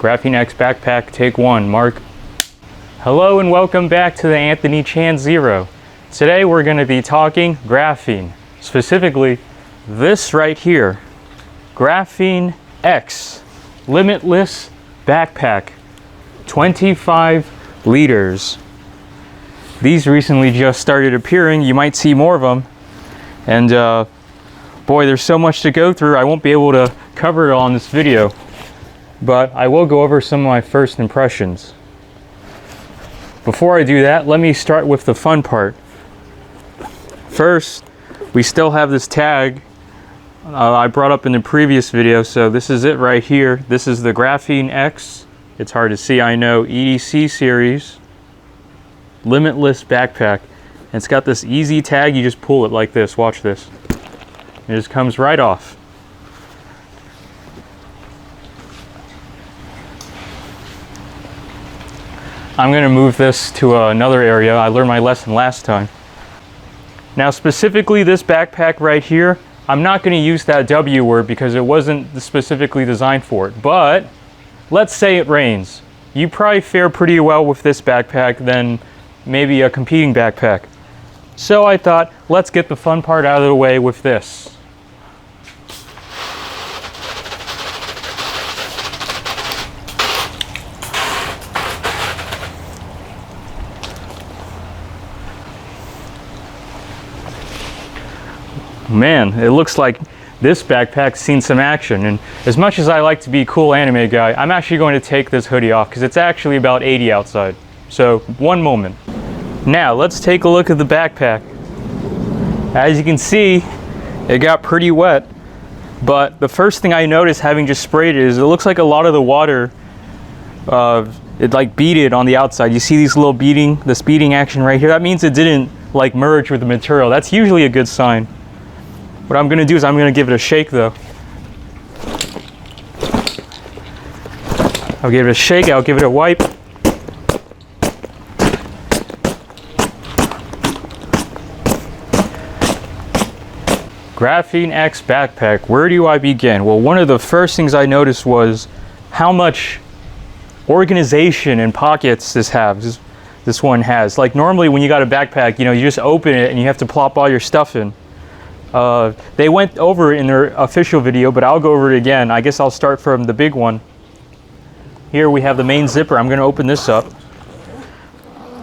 Graphene-X Backpack, take one, Mark. Hello and welcome back to the Anthony Chan Zero. Today we're going to be talking graphene, specifically this right here, Graphene-X Limitless Backpack, 25 liters. These recently just started appearing. You might see more of them. And boy, there's so much to go through. I won't be able to cover it all in this video, but I will go over some of my first impressions. Before I do that, let me start with the fun part. First, we still have this tag I brought up in the previous video. So this is it right here. This is the Graphene-X, it's hard to see, I know, EDC Series Limitless Backpack. And it's got this easy tag. You just pull it like this. Watch this. It just comes right off. I'm going to move this to another area. I learned my lesson last time. Now specifically this backpack right here, I'm not going to use that W word because it wasn't specifically designed for it. But let's say it rains. You probably fare pretty well with this backpack than maybe a competing backpack. So I thought, let's get the fun part out of the way with this. Man, it looks like this backpack's seen some action, and as much as I like to be a cool anime guy, I'm actually going to take this hoodie off because it's actually about 80 outside. So, one moment. Now, let's take a look at the backpack. As you can see, it got pretty wet, but the first thing I noticed having just sprayed it is it looks like a lot of the water, it like beaded on the outside. You see these little this beading action right here? That means it didn't like merge with the material. That's usually a good sign. What I'm going to do is I'm going to give it a shake though. I'll give it a shake, I'll give it a wipe. Graphene-X Backpack, where do I begin? Well, one of the first things I noticed was how much organization and pockets this one has. Like normally when you got a backpack, you know, you just open it and you have to plop all your stuff in. They went over it in their official video, but I'll go over it again. I guess I'll start from the big one. Here we have the main zipper. I'm going to open this up.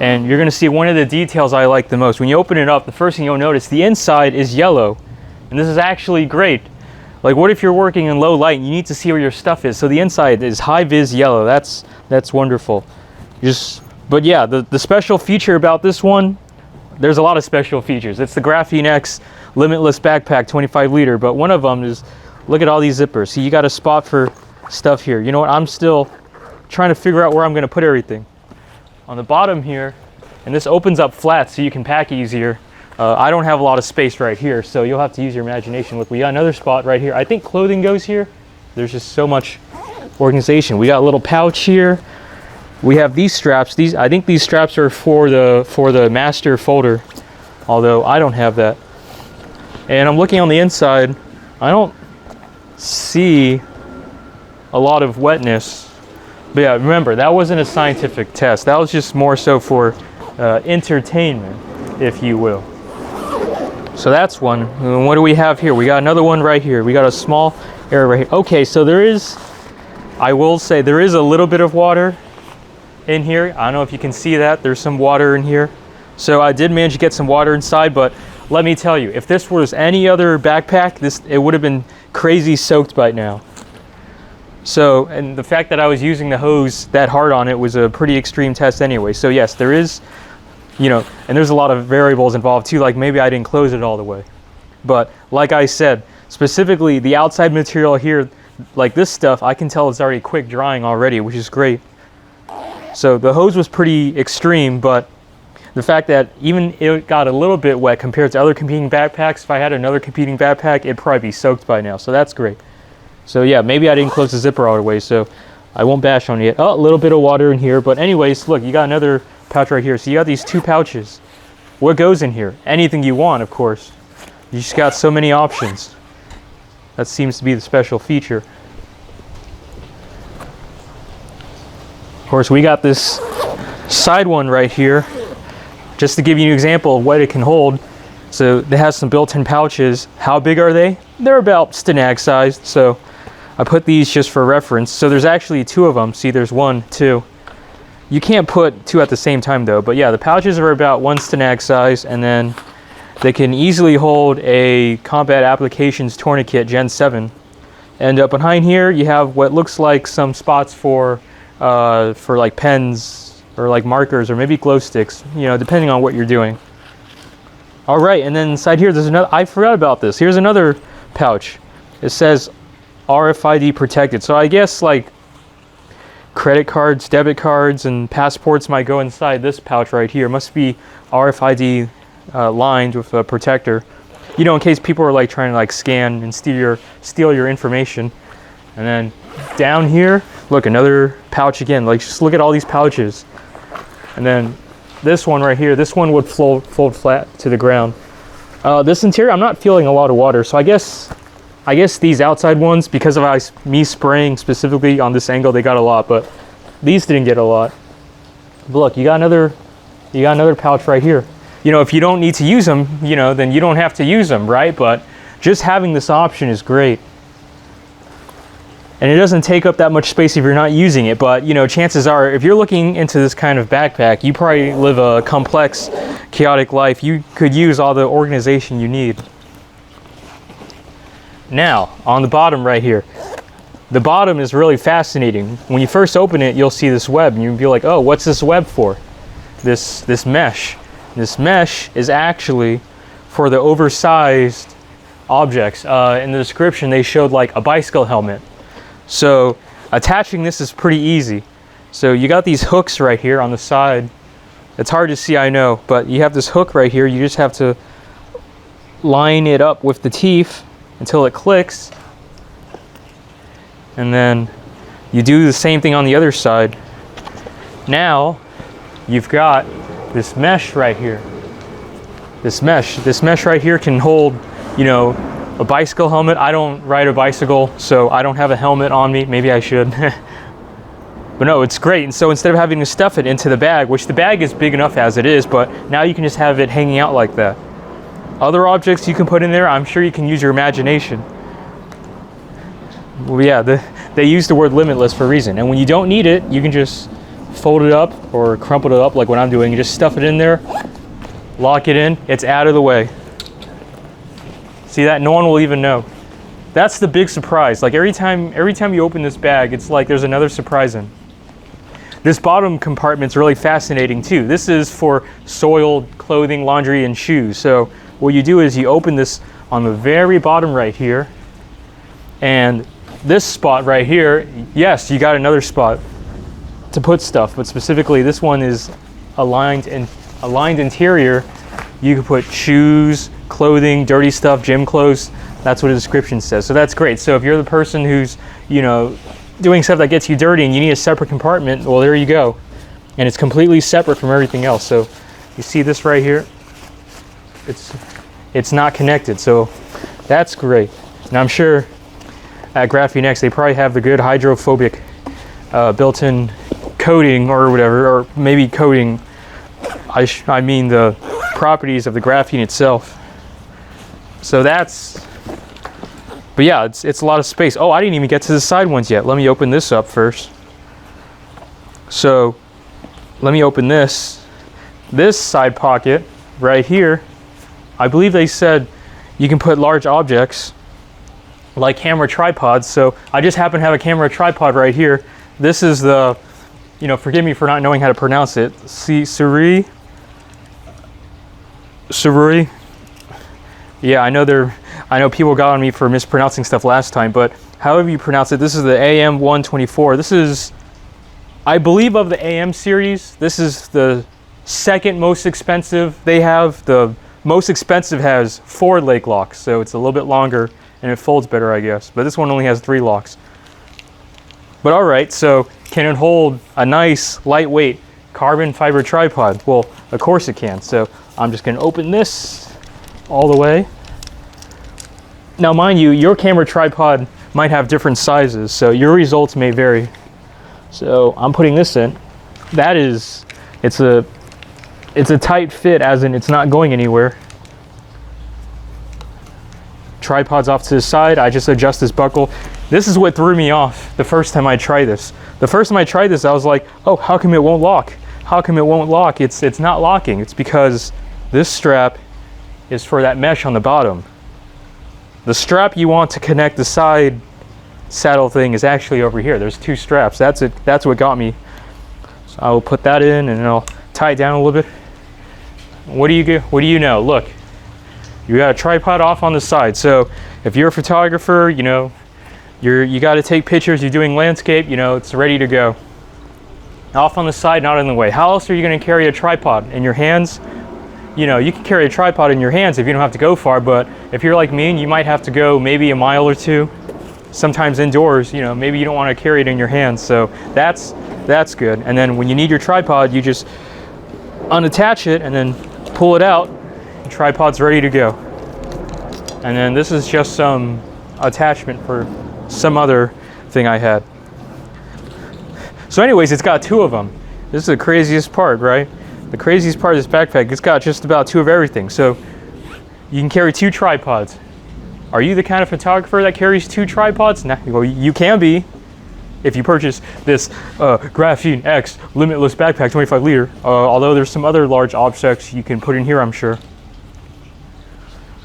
And you're going to see one of the details I like the most. When you open it up, the first thing you'll notice, the inside is yellow. And this is actually great. Like what if you're working in low light and you need to see where your stuff is? So the inside is high vis yellow. That's wonderful. But yeah, the special feature about this one, there's a lot of special features. It's the Graphene-X Limitless Backpack 25 liter, but one of them is, look at all these zippers. See, you got a spot for stuff here. You know what, I'm still trying to figure out where I'm gonna put everything. On the bottom here, and this opens up flat so you can pack easier. I don't have a lot of space right here, so you'll have to use your imagination. Look, we got another spot right here. I think clothing goes here. There's just so much organization. We got a little pouch here. We have these straps. I think these straps are for the master folder, although I don't have that. And I'm looking on the inside. I don't see a lot of wetness. But yeah, remember, that wasn't a scientific test. That was just more so for entertainment, if you will. So that's one. And what do we have here? We got another one right here. We got a small area right here. Okay, so I will say there is a little bit of water in here. I don't know if you can see that. There's some water in here. So I did manage to get some water inside, but let me tell you, if this was any other backpack, it would have been crazy soaked by now. So, and the fact that I was using the hose that hard on it was a pretty extreme test anyway. So yes, there is, you know, and there's a lot of variables involved too, like maybe I didn't close it all the way. But like I said, specifically the outside material here, like this stuff, I can tell it's already quick drying already, which is great. So the hose was pretty extreme, but the fact that even it got a little bit wet compared to other competing backpacks, if I had another competing backpack, it'd probably be soaked by now. So that's great. So yeah, maybe I didn't close the zipper all the way, so I won't bash on it. Oh, a little bit of water in here. But anyways, look, you got another pouch right here. So you got these two pouches. What goes in here? Anything you want, of course. You just got so many options. That seems to be the special feature. course, we got this side one right here, just to give you an example of what it can hold. So it has some built-in pouches. How big are they? They're about Stenag sized, so I put these just for reference. So there's actually 2 of them. See, there's 1, 2. You can't put 2 at the same time though, but yeah, the pouches are about 1 Stenag size, and then they can easily hold a Combat Applications Tourniquet Gen 7. And behind here, you have what looks like some spots for like pens or like markers or maybe glow sticks, you know, depending on what you're doing. All right, and then inside here, there's another, I forgot about this. Here's another pouch. It says RFID protected. So I guess like credit cards, debit cards, and passports might go inside this pouch right here. It must be RFID lined with a protector, you know, in case people are like trying to like scan and steal your information. And then down here, look, another pouch again. Like, just look at all these pouches. And then this one right here, this one would fold flat to the ground. This interior, I'm not feeling a lot of water, so I guess these outside ones, because of me spraying specifically on this angle, they got a lot, but these didn't get a lot. But look, you got another pouch right here. You know, if you don't need to use them, you know, then you don't have to use them, right? But just having this option is great. And it doesn't take up that much space if you're not using it, but you know, chances are, if you're looking into this kind of backpack, you probably live a complex, chaotic life. You could use all the organization you need. Now, on the bottom right here, the bottom is really fascinating. When you first open it, you'll see this web, and you'll be like, oh, what's this web for? This mesh. This mesh is actually for the oversized objects. In the description, they showed like a bicycle helmet. So attaching this is pretty easy. So you got these hooks right here on the side. It's hard to see, I know, but you have this hook right here. You just have to line it up with the teeth until it clicks. And then you do the same thing on the other side. Now you've got this mesh right here. This mesh right here can hold, you know, a bicycle helmet. I don't ride a bicycle, so I don't have a helmet on me. Maybe I should. But no, it's great. And so instead of having to stuff it into the bag, which the bag is big enough as it is, but now you can just have it hanging out like that. Other objects you can put in there, I'm sure you can use your imagination. Well, yeah, they use the word limitless for a reason. And when you don't need it, you can just fold it up or crumple it up like what I'm doing. You just stuff it in there, lock it in, it's out of the way. See that? No one will even know. That's the big surprise. Like every time you open this bag, it's like there's another surprise in. This bottom compartment's really fascinating too. This is for soiled clothing, laundry, and shoes. So what you do is you open this on the very bottom right here, and this spot right here, yes, you got another spot to put stuff, but specifically this one is aligned interior. You can put shoes, clothing, dirty stuff, gym clothes. That's what the description says. So that's great. So if you're the person who's, you know, doing stuff that gets you dirty and you need a separate compartment, well, there you go. And it's completely separate from everything else. So you see this right here? It's not connected. So that's great. And I'm sure at Graphene-X, they probably have the good hydrophobic built-in coating or whatever, or maybe coating, I mean the properties of the graphene itself. So that's, but yeah, it's a lot of space. Oh, I didn't even get to the side ones yet. Let me open this up first. So let me open this side pocket right here. I believe they said you can put large objects like camera tripods. So I just happen to have a camera tripod right here. This is the, you know, forgive me for not knowing how to pronounce it. Surui. Yeah, I know people got on me for mispronouncing stuff last time, but however you pronounce it, this is the AM124. This is, I believe, of the AM series, this is the second most expensive. They have the most expensive has 4 lake locks, so it's a little bit longer and it folds better, I guess. But this one only has 3 locks. But all right, so can it hold a nice, lightweight carbon fiber tripod? Well, of course it can. So I'm just gonna open this all the way. Now, mind you, your camera tripod might have different sizes, so your results may vary. So I'm putting this in. That is, it's a tight fit, as in it's not going anywhere. Tripod's off to the side. I just adjust this buckle. This is what threw me off the first time I tried this. The first time I tried this, I was like, oh, how come it won't lock? How come it won't lock? It's not locking. It's because this strap is for that mesh on the bottom. The strap you want to connect the side saddle thing is actually over here. There's two straps. That's it. That's what got me. So I will put that in and I'll tie it down a little bit. What do you know? Look, you got a tripod off on the side. So if you're a photographer, you know, you got to take pictures. You're doing landscape. You know, it's ready to go. Off on the side, not in the way. How else are you going to carry a tripod in your hands? You know, you can carry a tripod in your hands if you don't have to go far, but if you're like me and you might have to go maybe a mile or two, sometimes indoors, you know, maybe you don't want to carry it in your hands. So that's good. And then when you need your tripod, you just unattach it and then pull it out. The tripod's ready to go. And then this is just some attachment for some other thing I had. So anyways, it's got two of them. This is the craziest part, right? The craziest part of this backpack, it's got just about two of everything. So you can carry two tripods. Are you the kind of photographer that carries two tripods? Nah, well, you can be if you purchase this Graphene-X Limitless Backpack 25 liter. Although there's some other large objects you can put in here, I'm sure.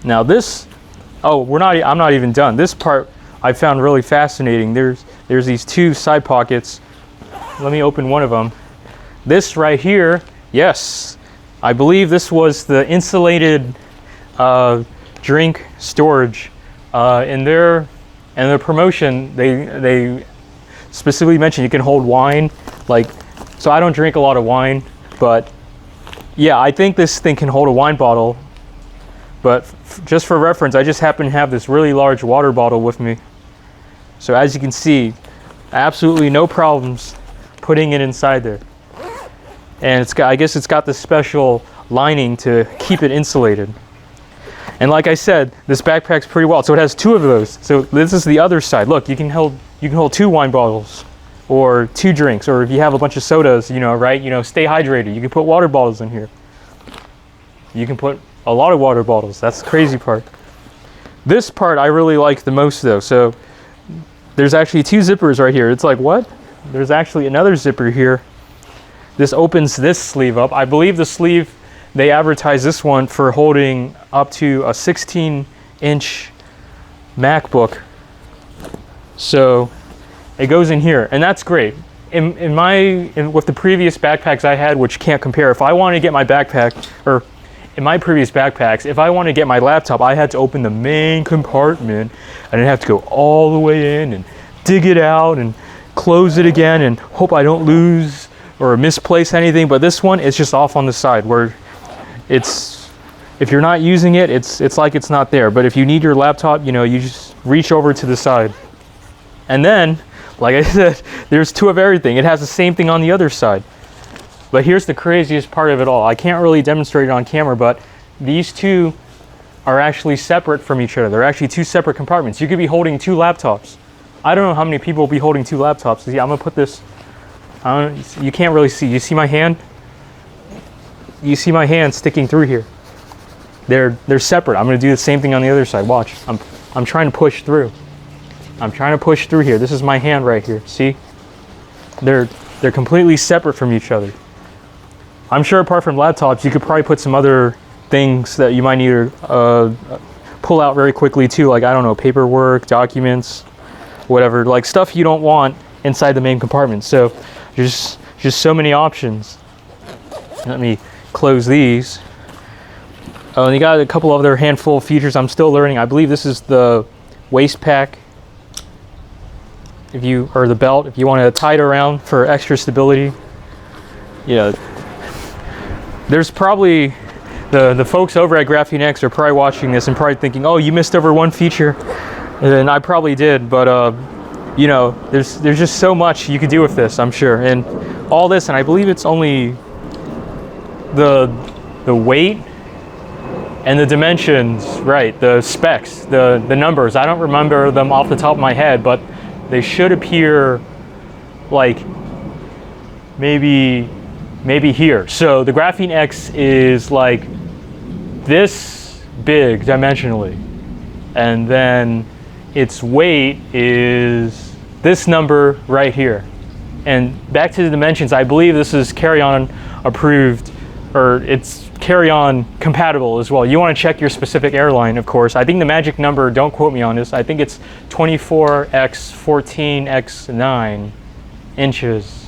Now this, I'm not even done. This part I found really fascinating. There's these two side pockets. Let me open one of them. This right here, yes, I believe this was the insulated drink storage. In their promotion, they specifically mentioned you can hold wine. Like, so I don't drink a lot of wine, but yeah, I think this thing can hold a wine bottle. But just for reference, I just happen to have this really large water bottle with me. So as you can see, absolutely no problems putting it inside there. And I guess it's got this special lining to keep it insulated. And like I said, this backpack's pretty wild. So it has two of those. So this is the other side. Look, you can hold two wine bottles or two drinks, or if you have a bunch of sodas, you know, right? You know, stay hydrated. You can put water bottles in here. You can put a lot of water bottles. That's the crazy part. This part I really like the most though. So there's actually two zippers right here. It's like, what? There's actually another zipper here. This opens this sleeve up. I believe the sleeve, they advertise this one for holding up to a 16-inch MacBook. So it goes in here, and that's great. With the previous backpacks I had, which can't compare, if I wanted to get my backpack, or in my previous backpacks, if I wanted to get my laptop, I had to open the main compartment, and I'd have to go all the way in and dig it out and close it again and hope I don't lose or misplace anything. But this one, it's just off on the side where if you're not using it, it's like it's not there. But if you need your laptop, you know, you just reach over to the side. And then, like I said, there's two of everything. It has the same thing on the other side. But here's the craziest part of it all. I can't really demonstrate it on camera, but these two are actually separate from each other. They're actually two separate compartments. You could be holding two laptops. I don't know how many people will be holding two laptops. See, I'm gonna put this, you can't really see. You see my hand? You see my hand sticking through here. They're separate. I'm gonna do the same thing on the other side. Watch, I'm trying to push through. I'm trying to push through here. This is my hand right here, see? They're completely separate from each other. I'm sure apart from laptops, you could probably put some other things that you might need to pull out very quickly too, like, I don't know, paperwork, documents, whatever, like stuff you don't want inside the main compartment. So there's just so many options. Let me close these. Oh, and you got a couple other handful of features I'm still learning. I believe this is the waist pack, or the belt, if you want to tie it around for extra stability. Yeah, there's probably the folks over at Graphene-X are probably watching this and probably thinking, oh, you missed over one feature. And I probably did, but you know, there's just so much you could do with this, I'm sure. And all this, and I believe it's only the weight and the dimensions, right? The specs, the numbers. I don't remember them off the top of my head, but they should appear like maybe here. So the Graphene-X is like this big dimensionally, and then its weight is this number right here. And back to the dimensions, I believe this is carry-on approved, or it's carry-on compatible as well. You want to check your specific airline, of course. I think the magic number, don't quote me on this, I think it's 24x 14x 9 inches.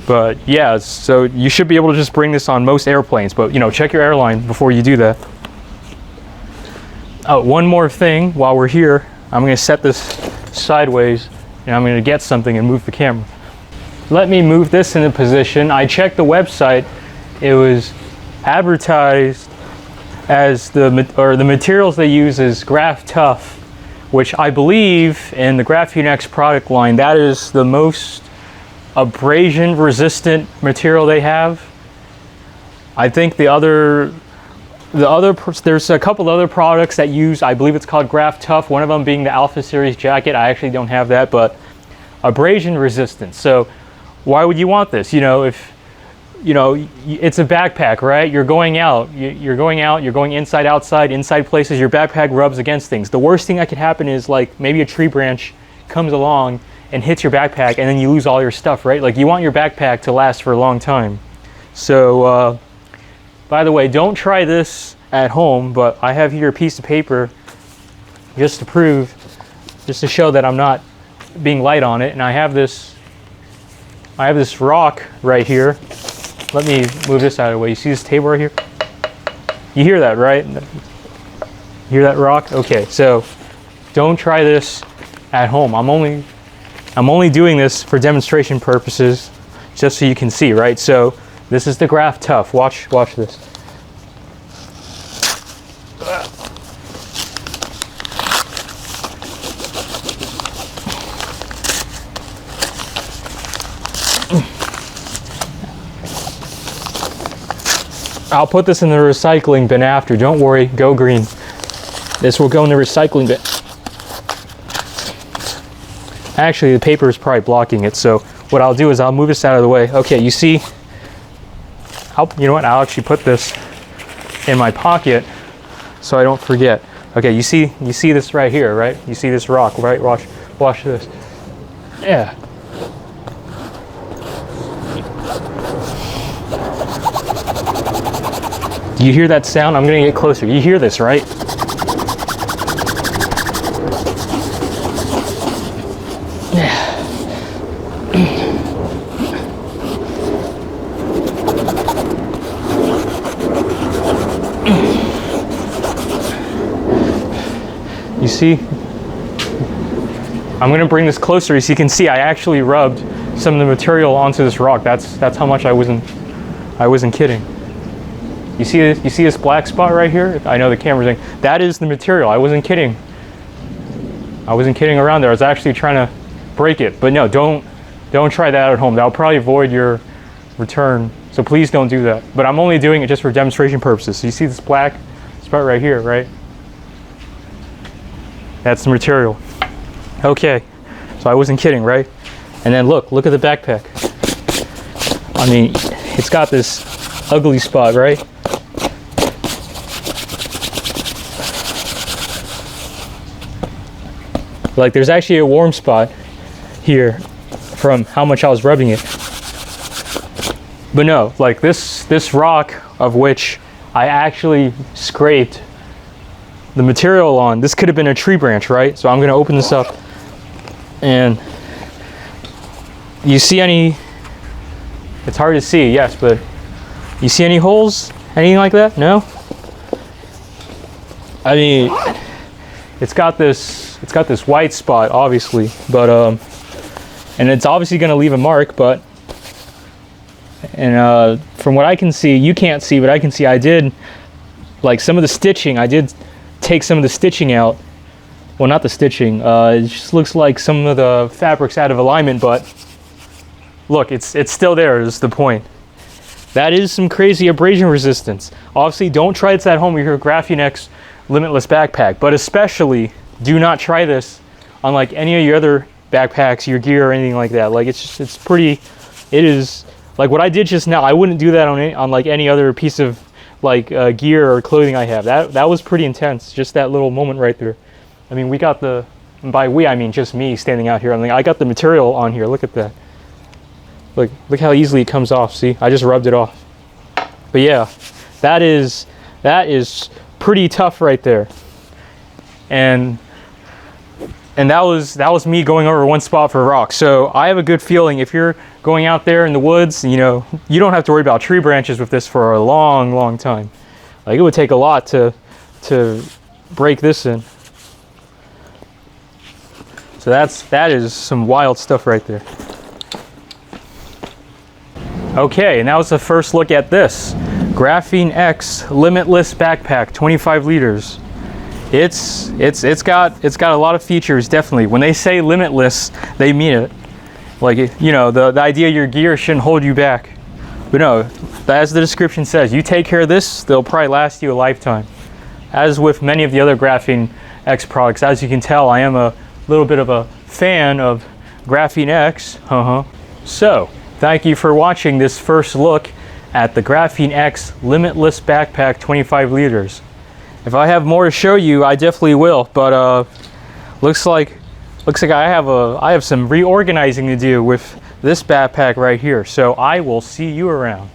But yeah, so you should be able to just bring this on most airplanes, but you know, check your airline before you do that. Oh, one more thing while we're here, I'm going to set this sideways and I'm going to get something and move the camera. Let me move this into position. I checked the website. It was advertised as the materials they use is Graph Tough, which I believe in the Graphene-X product line, that is the most abrasion resistant material they have. I think there's a couple other products that use, I believe it's called Graph Tough, one of them being the Alpha Series jacket. I actually don't have that, but abrasion resistant. So why would you want this? You know, if you know, it's a backpack, right? You're going out, you're going inside, outside, inside places, your backpack rubs against things. The worst thing that could happen is like maybe a tree branch comes along and hits your backpack and then you lose all your stuff, right? Like you want your backpack to last for a long time. So, by the way, don't try this at home, but I have here a piece of paper just to show that I'm not being light on it. And I have this rock right here. Let me move this out of the way. You see this table right here? You hear that, right? You hear that rock? Okay, so don't try this at home. I'm only doing this for demonstration purposes, just so you can see, right? So this is the Graph Tough. Watch this. I'll put this in the recycling bin after. Don't worry, go green. This will go in the recycling bin. Actually, the paper is probably blocking it, so what I'll do is I'll move this out of the way. Okay, you see, you know what, I'll actually put this in my pocket so I don't forget. Okay, you see this right here, right? You see this rock, right? Watch this. Yeah. You hear that sound? I'm gonna get closer. You hear this, right? You see? I'm gonna bring this closer so you can see I actually rubbed some of the material onto this rock. That's how much I wasn't kidding. You see this black spot right here? I know the camera's in. That is the material. I wasn't kidding. I wasn't kidding around there. I was actually trying to break it. But no, don't try that at home. That'll probably void your return. So please don't do that. But I'm only doing it just for demonstration purposes. So you see this black spot right here, right? That's the material. Okay. So I wasn't kidding, right? And then look at the backpack. I mean, it's got this ugly spot, right? Like there's actually a warm spot here from how much I was rubbing it. But no, like this rock of which I actually scraped the material on, this could have been a tree branch, right? So I'm gonna open this up and you see any, it's hard to see, yes, but you see any holes? Anything like that? No? I mean, it's got this white spot, obviously, but and it's obviously going to leave a mark, but from what I can see, you can't see, but I can see I did, like some of the stitching, I did take some of the stitching out. Well, not the stitching, it just looks like some of the fabric's out of alignment, but look, it's still there is the point. That is some crazy abrasion resistance. Obviously, don't try this at home with your Graphene-X Limitless Backpack, but especially do not try this on like any of your other backpacks, your gear, or anything like that. Like it's pretty it is like what I did just now. I wouldn't do that on like any other piece of like gear or clothing I have. That was pretty intense. Just that little moment right there. I mean, we got the, and by we I mean just me standing out here. I mean, I got the material on here. Look at that. Look how easily it comes off. See, I just rubbed it off. But yeah, that is pretty tough right there. And that was me going over one spot for rock. So I have a good feeling if you're going out there in the woods, you know, you don't have to worry about tree branches with this for a long, long time. Like, it would take a lot to break this in. So that is some wild stuff right there. Okay, and that was the first look at this Graphene-X Limitless Backpack, 25 liters. It's got a lot of features, definitely. When they say limitless, they mean it. Like, you know, the idea your gear shouldn't hold you back. But no, as the description says, you take care of this, they'll probably last you a lifetime. As with many of the other Graphene-X products, as you can tell, I am a little bit of a fan of Graphene-X. So, thank you for watching this first look at the Graphene-X Limitless Backpack 25 liters. If I have more to show you, I definitely will, but looks like I have some reorganizing to do with this backpack right here. So I will see you around.